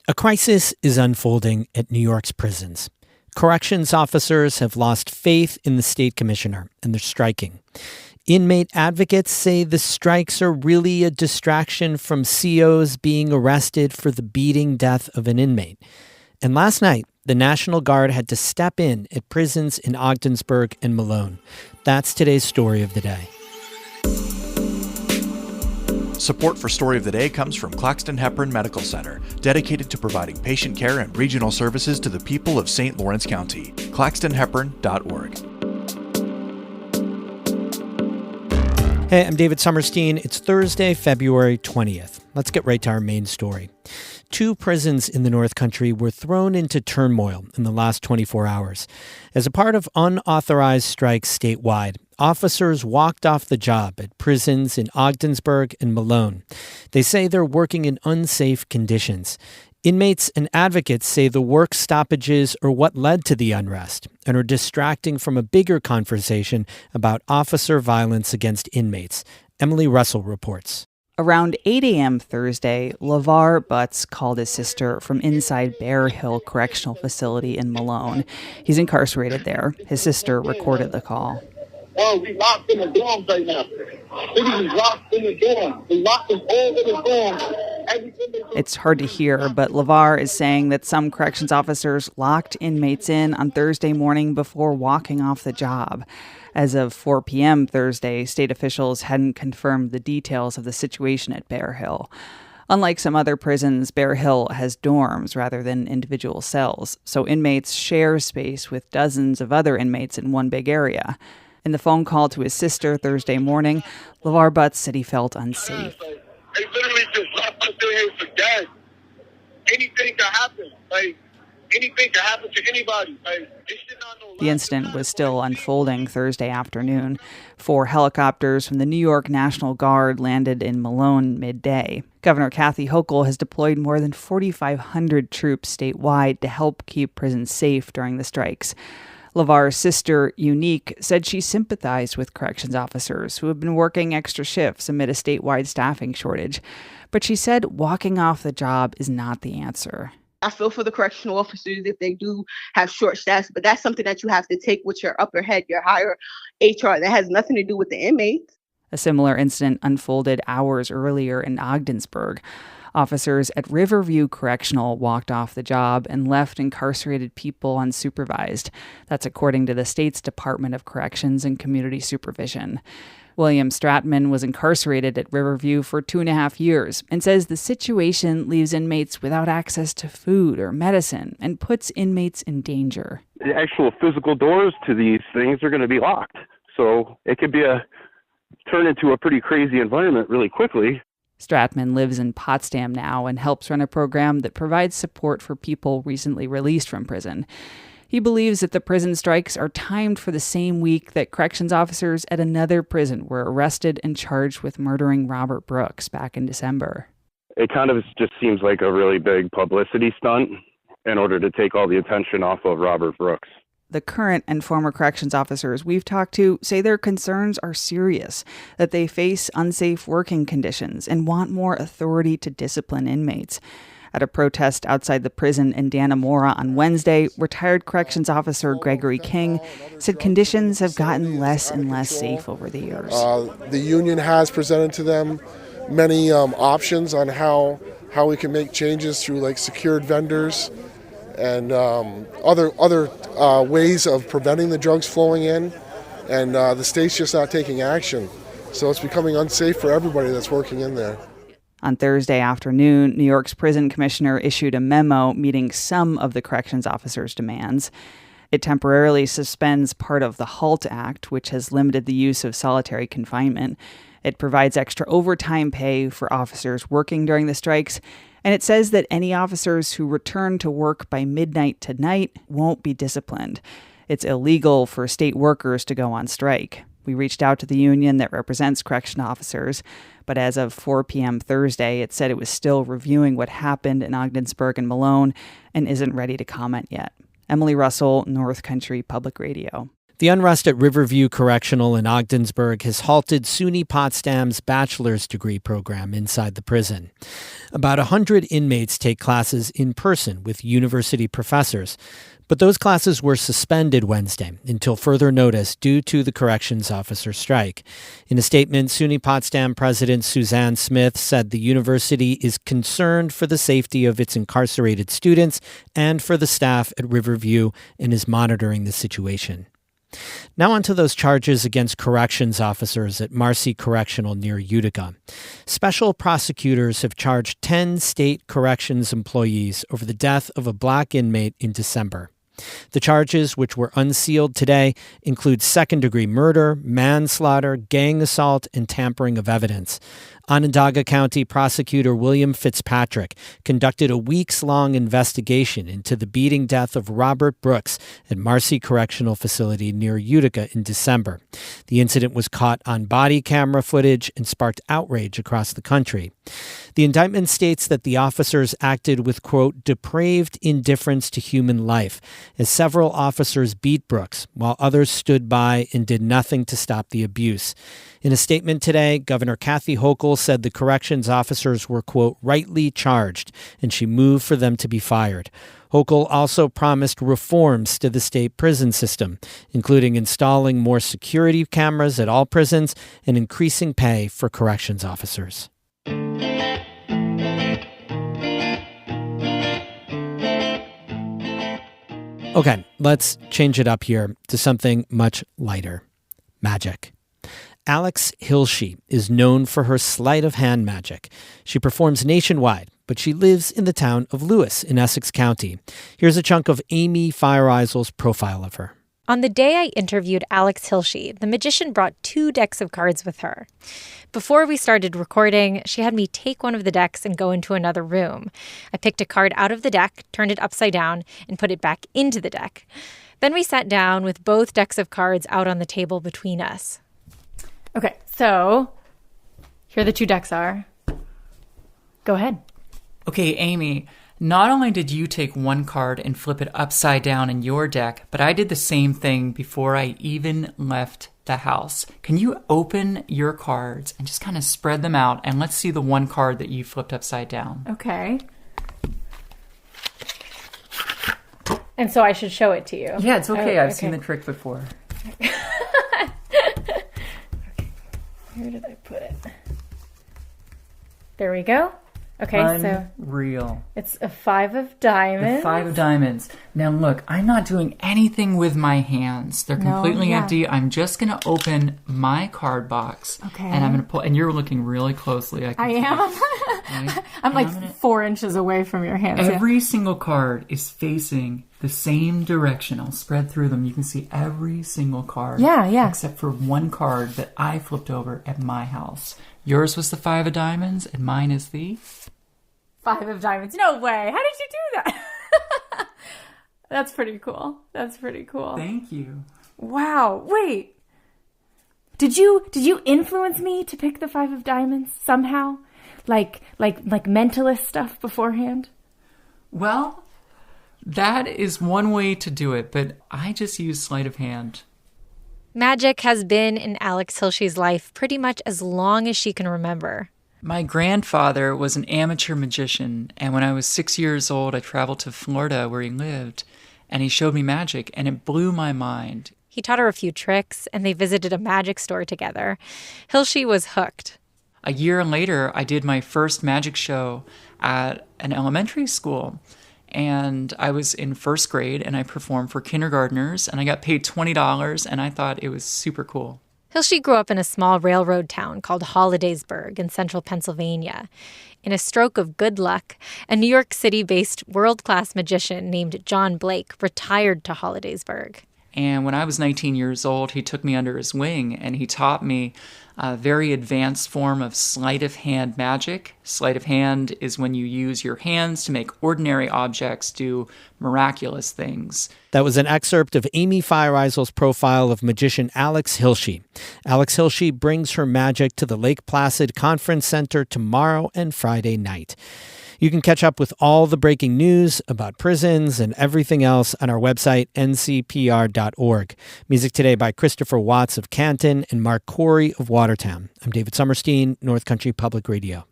A crisis is unfolding at New York's prisons. Corrections officers have lost faith in the state commissioner, and they're striking. Inmate advocates say the strikes are really a distraction from COs being arrested for the beating death of an inmate. And last night, the National Guard had to step in at prisons in Ogdensburg and Malone. That's today's story of the day. Support for Story of the Day comes from Claxton Hepburn Medical Center, dedicated to providing patient care and regional services to the people of St. Lawrence County. claxtonhepburn.org. Hey, I'm David Summerstein. It's Thursday, February 20th. Let's get right to our main story. 2 prisons in the North Country were thrown into turmoil in the last 24 hours. As a part of unauthorized strikes statewide, officers walked off the job at prisons in Ogdensburg and Malone. They say they're working in unsafe conditions. Inmates and advocates say the work stoppages are what led to the unrest and are distracting from a bigger conversation about officer violence against inmates. Emily Russell reports. Around 8 a.m. Thursday, LeVar Butts called his sister from inside Bear Hill Correctional Facility in Malone. He's incarcerated there. His sister recorded the call. Oh, we locked in the dorms right now. Cities is locked in the dorm. We locked them all in the dorm. It's hard to hear, but LeVar is saying that some corrections officers locked inmates in on Thursday morning before walking off the job. As of 4 p.m. Thursday, state officials hadn't confirmed the details of the situation at Bear Hill. Unlike some other prisons, Bear Hill has dorms rather than individual cells, so inmates share space with dozens of other inmates in one big area. In the phone call to his sister Thursday morning, LeVar Butts said he felt unsafe. They literally just locked us in here for dead. Anything can happen. Anything can happen to anybody. The incident was still unfolding Thursday afternoon. 4 helicopters from the New York National Guard landed in Malone midday. Governor Kathy Hochul has deployed more than 4,500 troops statewide to help keep prisons safe during the strikes. LeVar's sister, Unique, said she sympathized with corrections officers who have been working extra shifts amid a statewide staffing shortage. But she said walking off the job is not the answer. I feel for the correctional officers if they do have short staffs, but that's something that you have to take with your upper head, your higher HR. That has nothing to do with the inmates. A similar incident unfolded hours earlier in Ogdensburg. Officers at Riverview Correctional walked off the job and left incarcerated people unsupervised. That's according to the state's Department of Corrections and Community Supervision. William Stratman was incarcerated at Riverview for 2.5 years and says the situation leaves inmates without access to food or medicine and puts inmates in danger. The actual physical doors to these things are going to be locked. So it could be turn into a pretty crazy environment really quickly. Stratman lives in Potsdam now and helps run a program that provides support for people recently released from prison. He believes that the prison strikes are timed for the same week that corrections officers at another prison were arrested and charged with murdering Robert Brooks back in December. It kind of just seems like a really big publicity stunt in order to take all the attention off of Robert Brooks. The current and former corrections officers we've talked to say their concerns are serious, that they face unsafe working conditions and want more authority to discipline inmates. At a protest outside the prison in Dannemora on Wednesday, retired corrections officer Gregory King said conditions have gotten less and less safe over the years. The union has presented to them many options on how we can make changes through like secured vendors and other ways of preventing the drugs flowing in, and the state's just not taking action. So it's becoming unsafe for everybody that's working in there. On Thursday afternoon, New York's prison commissioner issued a memo meeting some of the corrections officers' demands. It temporarily suspends part of the HALT Act, which has limited the use of solitary confinement. It provides extra overtime pay for officers working during the strikes, and it says that any officers who return to work by midnight tonight won't be disciplined. It's illegal for state workers to go on strike. We reached out to the union that represents correction officers, but as of 4 p.m. Thursday, it said it was still reviewing what happened in Ogdensburg and Malone and isn't ready to comment yet. Emily Russell, North Country Public Radio. The unrest at Riverview Correctional in Ogdensburg has halted SUNY Potsdam's bachelor's degree program inside the prison. About 100 inmates take classes in person with university professors, but those classes were suspended Wednesday until further notice due to the corrections officer strike. In a statement, SUNY Potsdam President Suzanne Smith said the university is concerned for the safety of its incarcerated students and for the staff at Riverview and is monitoring the situation. Now on to those charges against corrections officers at Marcy Correctional near Utica. Special prosecutors have charged 10 state corrections employees over the death of a black inmate in December. The charges, which were unsealed today, include second-degree murder, manslaughter, gang assault, and tampering of evidence. Onondaga County Prosecutor William Fitzpatrick conducted a weeks-long investigation into the beating death of Robert Brooks at Marcy Correctional Facility near Utica in December. The incident was caught on body camera footage and sparked outrage across the country. The indictment states that the officers acted with, quote, depraved indifference to human life, as several officers beat Brooks, while others stood by and did nothing to stop the abuse. In a statement today, Governor Kathy Hochul said the corrections officers were, quote, rightly charged, and she moved for them to be fired. Hochul also promised reforms to the state prison system, including installing more security cameras at all prisons and increasing pay for corrections officers. Okay, let's change it up here to something much lighter. Magic. Alyx Hilshey is known for her sleight of hand magic. She performs nationwide, but she lives in the town of Lewis in Essex County. Here's a chunk of Amy Feiereisel's profile of her. On the day I interviewed Alyx Hilshey, the magician brought 2 decks of cards with her. Before we started recording, she had me take one of the decks and go into another room. I picked a card out of the deck, turned it upside down, and put it back into the deck. Then we sat down with both decks of cards out on the table between us. Okay, so here the 2 decks are. Go ahead. Okay, Amy, not only did you take one card and flip it upside down in your deck, but I did the same thing before I even left the house. Can you open your cards and just kind of spread them out, and let's see the one card that you flipped upside down. Okay. And so I should show it to you? Yeah, it's okay. I've seen the trick before. Okay. Where did I put it? There we go. Okay, Unreal. So it's a 5 of diamonds. The 5 of diamonds. Now look, I'm not doing anything with my hands. They're completely empty. I'm just going to open my card box. Okay. And I'm going to pull, and you're looking really closely. I am. Right? I'm like 4 inches away from your hands. Every single card is facing the same direction. I'll spread through them. You can see every single card. Yeah. Except for one card that I flipped over at my house. Yours was the 5 of diamonds, and mine is the 5 of diamonds. No way. How did you do that? That's pretty cool. Thank you. Wow. Wait. Did you influence me to pick the 5 of diamonds somehow? Like mentalist stuff beforehand? Well, that is one way to do it, but I just use sleight of hand. Magic has been in Alyx Hilshey's life pretty much as long as she can remember. My grandfather was an amateur magician, and when I was 6 years old, I traveled to Florida where he lived, and he showed me magic, and it blew my mind. He taught her a few tricks, and they visited a magic store together. Hilshey was hooked. A year later, I did my first magic show at an elementary school. And I was in first grade, and I performed for kindergartners, and I got paid $20, and I thought it was super cool. Hilshey grew up in a small railroad town called Hollidaysburg in central Pennsylvania. In a stroke of good luck, a New York City-based world-class magician named John Blake retired to Hollidaysburg. And when I was 19 years old, he took me under his wing, and he taught me a very advanced form of sleight of hand magic. Sleight of hand is when you use your hands to make ordinary objects do miraculous things. That was an excerpt of Amy Feiereisel's profile of magician Alyx Hilshey. Alyx Hilshey brings her magic to the Lake Placid Conference Center tomorrow and Friday night. You can catch up with all the breaking news about prisons and everything else on our website, ncpr.org. Music today by Christopher Watts of Canton and Mark Corey of Watertown. I'm David Summerstein, North Country Public Radio.